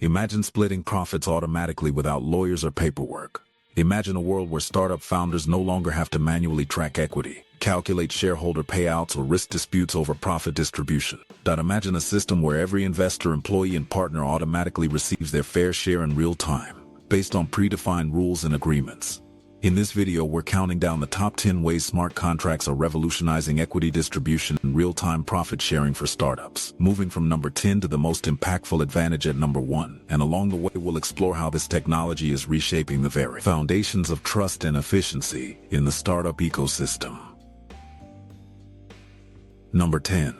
Imagine splitting profits automatically without lawyers or paperwork. Imagine a world where startup founders no longer have to manually track equity, calculate shareholder payouts, or risk disputes over profit distribution. Imagine a system where every investor, employee, and partner automatically receives their fair share in real time, based on predefined rules and agreements. In this video, we're counting down the top 10 ways smart contracts are revolutionizing equity distribution and real-time profit sharing for startups, moving from number 10 to the most impactful advantage at number 1. And along the way, we'll explore how this technology is reshaping the very foundations of trust and efficiency in the startup ecosystem. Number 10.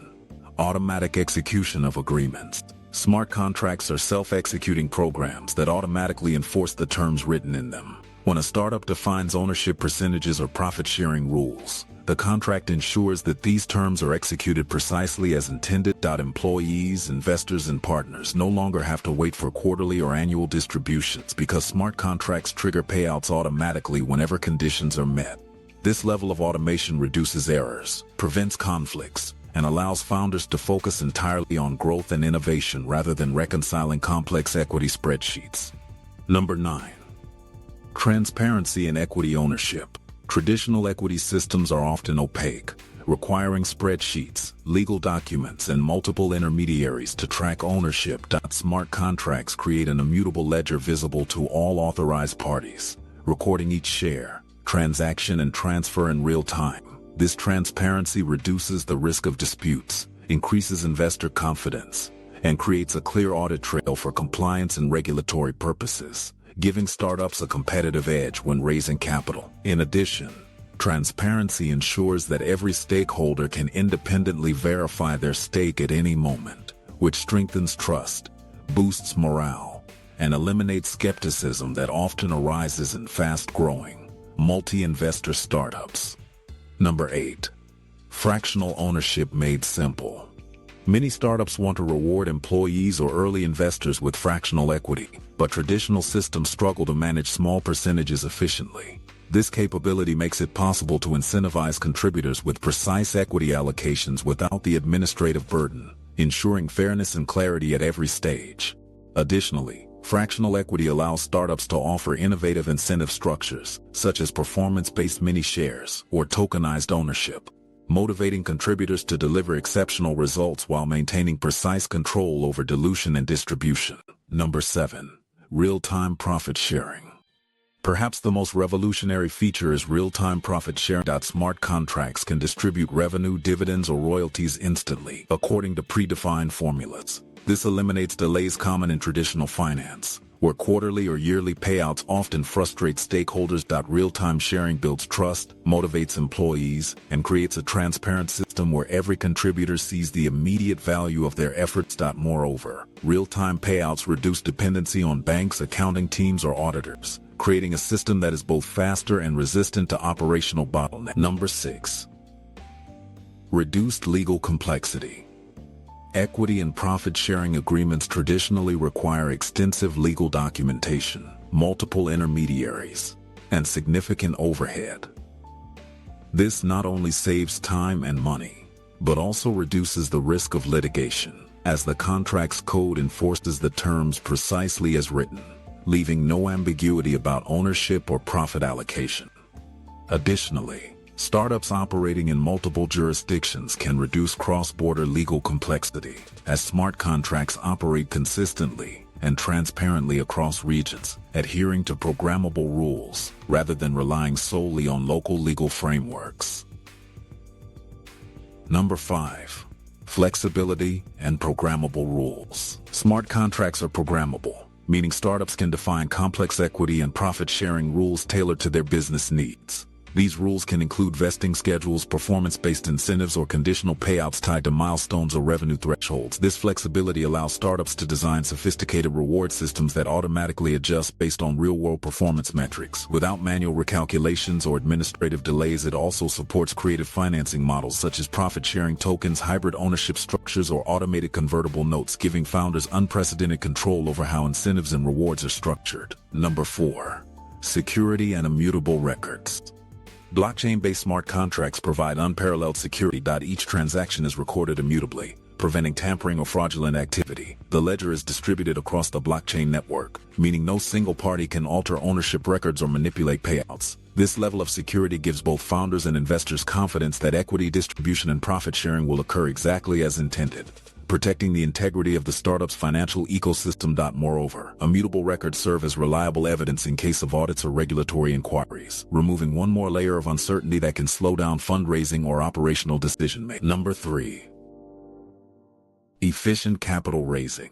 Automatic execution of agreements. Smart contracts are self-executing programs that automatically enforce the terms written in them. When a startup defines ownership percentages or profit-sharing rules, the contract ensures that these terms are executed precisely as intended. Employees, investors, and partners no longer have to wait for quarterly or annual distributions because smart contracts trigger payouts automatically whenever conditions are met. This level of automation reduces errors, prevents conflicts, and allows founders to focus entirely on growth and innovation rather than reconciling complex equity spreadsheets. Number 9. Transparency and equity ownership. Traditional equity systems are often opaque, requiring spreadsheets, legal documents, and multiple intermediaries to track ownership. Smart contracts create an immutable ledger visible to all authorized parties, recording each share, transaction, and transfer in real time. This transparency reduces the risk of disputes, increases investor confidence, and creates a clear audit trail for compliance and regulatory purposes, giving startups a competitive edge when raising capital. In addition, transparency ensures that every stakeholder can independently verify their stake at any moment, which strengthens trust, boosts morale, and eliminates skepticism that often arises in fast-growing, multi-investor startups. Number 8. Fractional ownership made simple. Many startups want to reward employees or early investors with fractional equity, but traditional systems struggle to manage small percentages efficiently. This capability makes it possible to incentivize contributors with precise equity allocations without the administrative burden, ensuring fairness and clarity at every stage. Additionally, fractional equity allows startups to offer innovative incentive structures, such as performance-based mini-shares or tokenized ownership, motivating contributors to deliver exceptional results while maintaining precise control over dilution and distribution. Number 7. Real-time profit sharing. Perhaps the most revolutionary feature is real-time profit sharing. Smart contracts can distribute revenue, dividends, or royalties instantly, according to predefined formulas. This eliminates delays common in traditional finance, where quarterly or yearly payouts often frustrate stakeholders. Real-time sharing builds trust, motivates employees, and creates a transparent system where every contributor sees the immediate value of their efforts. Moreover, real-time payouts reduce dependency on banks, accounting teams, or auditors, creating a system that is both faster and resistant to operational bottlenecks. Number 6. Reduced legal complexity. Equity and profit-sharing agreements traditionally require extensive legal documentation, multiple intermediaries, and significant overhead. This not only saves time and money, but also reduces the risk of litigation, as the contract's code enforces the terms precisely as written, leaving no ambiguity about ownership or profit allocation. Additionally, startups operating in multiple jurisdictions can reduce cross-border legal complexity, as smart contracts operate consistently and transparently across regions, adhering to programmable rules rather than relying solely on local legal frameworks. Number 5. Flexibility and programmable rules. Smart contracts are programmable, meaning startups can define complex equity and profit-sharing rules tailored to their business needs. These rules can include vesting schedules, performance-based incentives, or conditional payouts tied to milestones or revenue thresholds. This flexibility allows startups to design sophisticated reward systems that automatically adjust based on real-world performance metrics, without manual recalculations or administrative delays. It also supports creative financing models such as profit-sharing tokens, hybrid ownership structures, or automated convertible notes, giving founders unprecedented control over how incentives and rewards are structured. Number 4. Security and immutable records. Blockchain-based smart contracts provide unparalleled security. Each transaction is recorded immutably, preventing tampering or fraudulent activity. The ledger is distributed across the blockchain network, meaning no single party can alter ownership records or manipulate payouts. This level of security gives both founders and investors confidence that equity distribution and profit sharing will occur exactly as intended, protecting the integrity of the startup's financial ecosystem. Moreover, immutable records serve as reliable evidence in case of audits or regulatory inquiries, removing one more layer of uncertainty that can slow down fundraising or operational decision-making. Number 3. Efficient capital raising.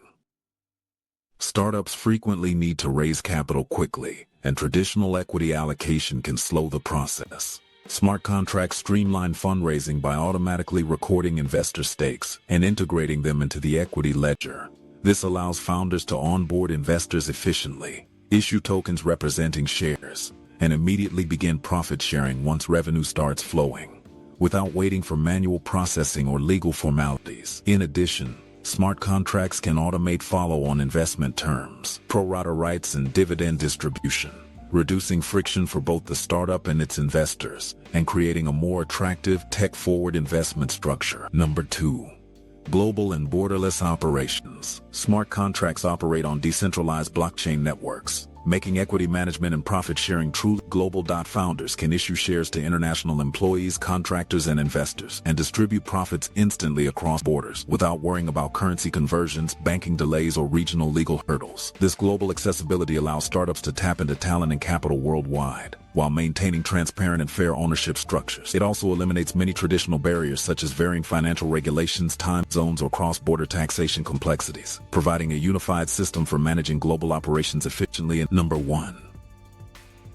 Startups frequently need to raise capital quickly, and traditional equity allocation can slow the process. Smart contracts streamline fundraising by automatically recording investor stakes and integrating them into the equity ledger. This allows founders to onboard investors efficiently, issue tokens representing shares, and immediately begin profit sharing once revenue starts flowing, without waiting for manual processing or legal formalities. In addition, smart contracts can automate follow-on investment terms, pro-rata rights, and dividend distribution, reducing friction for both the startup and its investors, and creating a more attractive, tech-forward investment structure. Number 2. Global and borderless operations. Smart contracts operate on decentralized blockchain networks, making equity management and profit sharing truly global. Founders can issue shares to international employees, contractors, and investors, and distribute profits instantly across borders without worrying about currency conversions, banking delays, or regional legal hurdles. This global accessibility allows startups to tap into talent and capital worldwide, while maintaining transparent and fair ownership structures. It also eliminates many traditional barriers such as varying financial regulations, time zones, or cross-border taxation complexities, providing a unified system for managing global operations efficiently. And Number 1.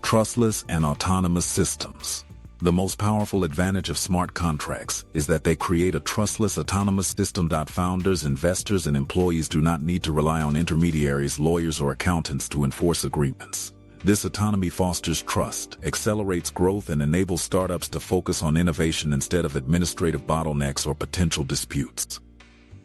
Trustless and autonomous systems. The most powerful advantage of smart contracts is that they create a trustless, autonomous system. Founders, investors, and employees do not need to rely on intermediaries, lawyers, or accountants to enforce agreements. This autonomy fosters trust, accelerates growth, and enables startups to focus on innovation instead of administrative bottlenecks or potential disputes.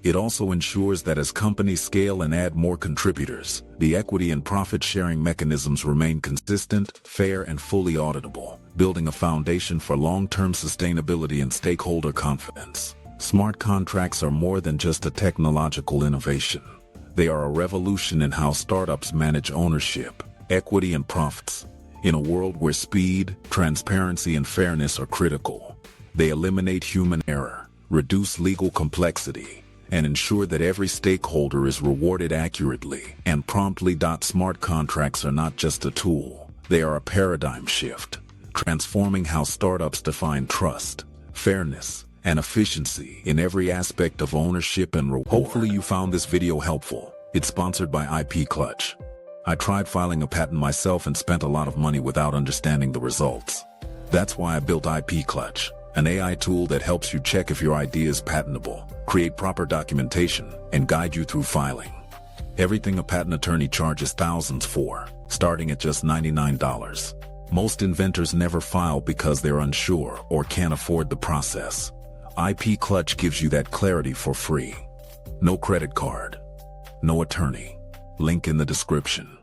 It also ensures that as companies scale and add more contributors, the equity and profit-sharing mechanisms remain consistent, fair, and fully auditable, building a foundation for long-term sustainability and stakeholder confidence. Smart contracts are more than just a technological innovation. They are a revolution in how startups manage ownership, equity, and profits. In a world where speed, transparency, and fairness are critical, they eliminate human error, reduce legal complexity, and ensure that every stakeholder is rewarded accurately and promptly. Smart contracts are not just a tool, they are a paradigm shift, transforming how startups define trust, fairness, and efficiency in every aspect of ownership and reward. Hopefully you found this video helpful. It's sponsored by IP Clutch. I tried filing a patent myself and spent a lot of money without understanding the results. That's why I built IP Clutch, an AI tool that helps you check if your idea is patentable, create proper documentation, and guide you through filing. Everything a patent attorney charges thousands for, starting at just $99. Most inventors never file because they're unsure or can't afford the process. IP Clutch gives you that clarity for free. No credit card, no attorney. Link in the description.